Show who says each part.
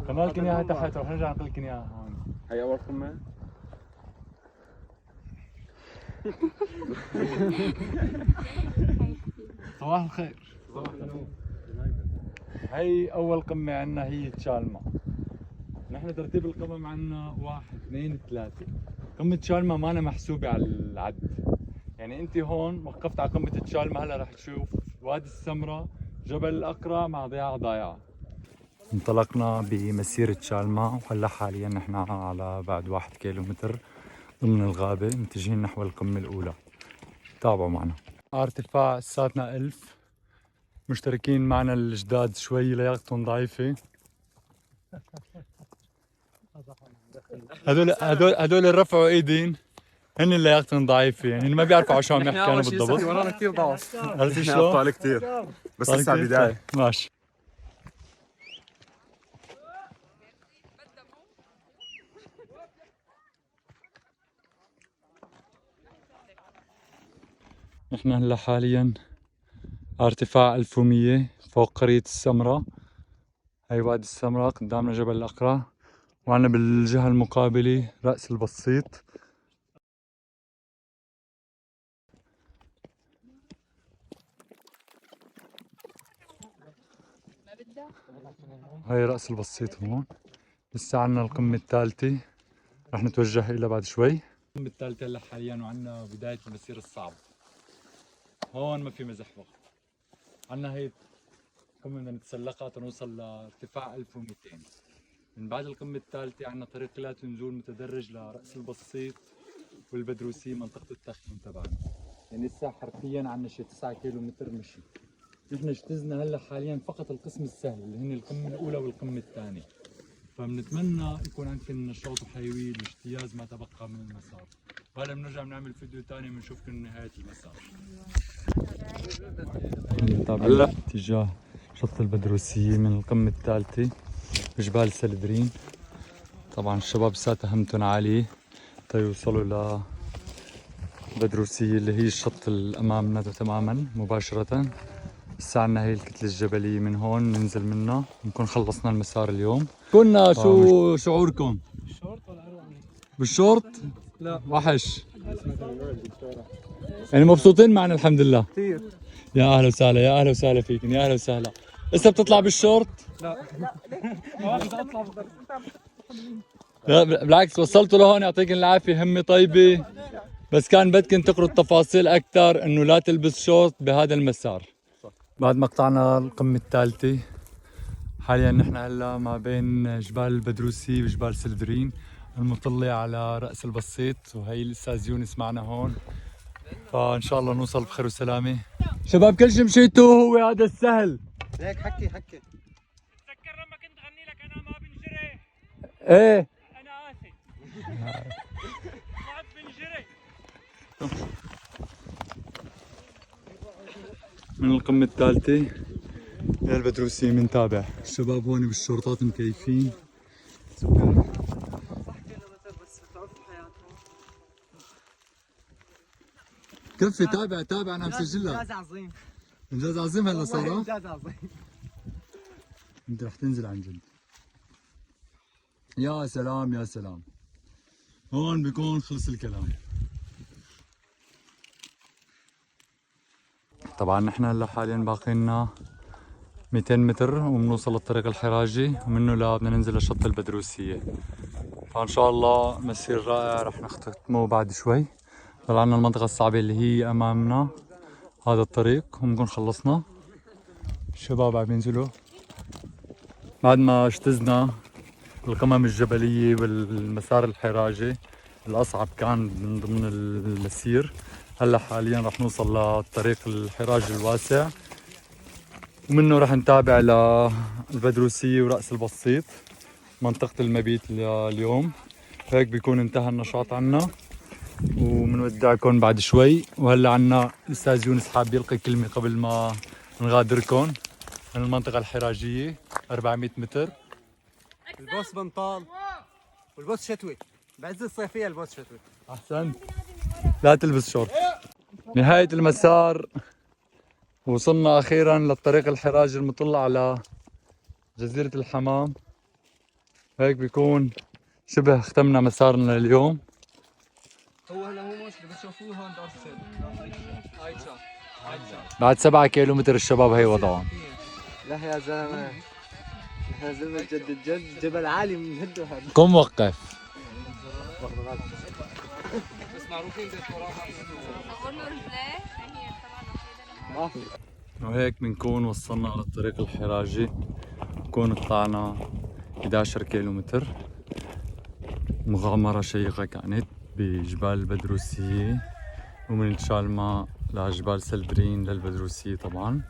Speaker 1: كمال لكم اياها تحت، رح نرجع نقول لكم اياها هون.
Speaker 2: هي اول قمه.
Speaker 1: صباح الخير. هي اول قمه عندنا هي تشالما. نحن ترتيب القمم عندنا 1 2 3. قمه تشالما مانا محسوبه على العد، يعني انت هون وقفت على قمه تشالما، هلا رح تشوف وادي السمره، جبل الاقرع مع ضياع ضايعه. انطلقنا بمسيرة تشالما، وهلا حاليا نحن على بعد 1 كيلومتر ضمن الغابة متجهين نحو القمة الأولى. تابعوا معنا. ارتفاع ساتنا 1000. مشتركين معنا الجداد شوي لياقتهم ضعيفة. هدول رفعوا ايدين، هن اللي لياقتهم ضعيفة، يعني ما بيعرفوا على شو عم يحكي انا بالضبط.
Speaker 2: ورانا كثير ضعف.
Speaker 1: عرفت
Speaker 2: احنا
Speaker 1: شلون؟
Speaker 2: ابطال كثير بس لسه على البدايه.
Speaker 1: ماشي. نحن هلا حاليا ارتفاع 1100 فوق قرية السمرة. هي وادي السمرة، قدامنا جبل الأقرع، وعنا بالجهة المقابلة رأس البسيط. هاي رأس البسيط هون. لسه عنا القمة الثالثة، رح نتوجه إلى بعد شوي. القمة الثالثة هلا حاليا، وعنا بداية المسيرة الصعبة. هون ما في مزح وقت. عنا هي قمة بدنا نتسلقها تنوصل لارتفاع 1200. من بعد القمة الثالثة عنا طريق نزول متدرج لرأس البسيط والبدروسي، منطقة التخييم تبعنا. يعني لسه حرفيا عنا شي 9 كيلومتر مشي. نحن اجتزنا هلا حاليا فقط القسم السهل اللي هن القمة الأولى والقمة الثانية. فبنتمنى يكون عندكم نشاط وحيوية واجتياز ما تبقى من المسار. وهلا بنرجع بنعمل فيديو ثاني بنشوفكم نهاية المسار. هلا اتجاه شط البدروسية من القمة الثالثة بجبال سلدرين. طبعا الشباب ساتها همتهم عالية تيوصلوا لبدروسية اللي هي الشط اللي أمامنا تماما مباشرة. هسه عنا هي الكتلة الجبلية، من هون ننزل منها نكون خلصنا المسار اليوم. كنا شو شعوركم؟
Speaker 3: بالشورت ولا اروع؟
Speaker 1: بالشورت؟
Speaker 3: لا
Speaker 1: وحش. يعني مبسوطين معنا الحمد لله.
Speaker 3: كثير.
Speaker 1: يا اهلا وسهلا، يا اهلا وسهلا فيكم، يا اهلا وسهلا. لسه بتطلع بالشورت؟
Speaker 3: لا ما اقدر اطلع
Speaker 1: لا بالعكس، وصلتوا لهون يعطيكم العافية، همة طيبة. بس كان بدكم تقروا التفاصيل أكثر، إنه لا تلبس شورت بهذا المسار. بعد ما قطعنا القمة الثالثة، حاليا نحن هلا ما بين جبال البدروسي وجبال سلدرين المطلة على رأس البسيط، وهي الأستاذ يونس معنا هون. فإن شاء الله نوصل بخير وسلامة. شباب كل شيء مشيتوا هو هذا السهل.
Speaker 2: هيك حكي
Speaker 3: تذكر لما كنت غني لك انا ما بنجري.
Speaker 1: ايه
Speaker 3: انا اسف. ما بنجري.
Speaker 1: من القمة الثالثة للبدروسي بنتابع. الشباب هون بالشورتات مكيفين. كفي تابع انا مسجلها.
Speaker 3: انجاز عظيم.
Speaker 1: انجاز عظيم هلا صار.
Speaker 3: انجاز عظيم.
Speaker 1: انت رح تنزل عن جد. يا سلام يا سلام. هون بيكون خلص الكلام. طبعا نحن هلا حاليا باقي لنا 200 متر وبنوصل للطريق الحراجي، ومنه بدنا ننزل لشط البدروسية. فان شاء الله مسير رائع رح نختتمه بعد شوي. ضل عنا المنطقة الصعبة اللي هي امامنا، هذا الطريق وبنكون خلصنا. الشباب عم ينزلوا بعد ما اجتزنا القمم الجبلية والمسار الحراجي الأصعب كان من ضمن المسير. هلا حاليا رح نوصل للطريق الحراجي الواسع، ومنه رح نتابع للبدروسية ورأس البسيط منطقة المبيت اليوم. هيك بيكون انتهى النشاط عنا، ومنودعكم بعد شوي. وهلا عنا الأستاذ يونس حاب يلقي كلمة قبل ما نغادركم من المنطقة الحراجية 400 متر.
Speaker 3: البوس بنطال والبوس شتوي، بعز الصيفيه البوس شتوي.
Speaker 1: أحسنت، لا تلبس شورت. نهاية المسار، وصلنا أخيرا للطريق الحراجي المطل على جزيرة الحمام. هيك بيكون شبه ختمنا مسارنا اليوم.
Speaker 3: هو هلا هو مش اللي بتشوفوه هون ارسل هاي شا
Speaker 1: بعد 7 كيلومتر الشباب هي وضعهم.
Speaker 3: لا يا زلمه يا زلمه جد جد جبل عالي من هدو هذا.
Speaker 1: قم وقف.
Speaker 3: بس معروفين
Speaker 1: وهيك بنكون وصلنا على الطريق الحراجي. بنكون طلعنا 11 كيلومتر. مغامرة شيقة كانت بجبال البدروسية، ومن شالما لجبال سلبرين للبدروسية طبعا.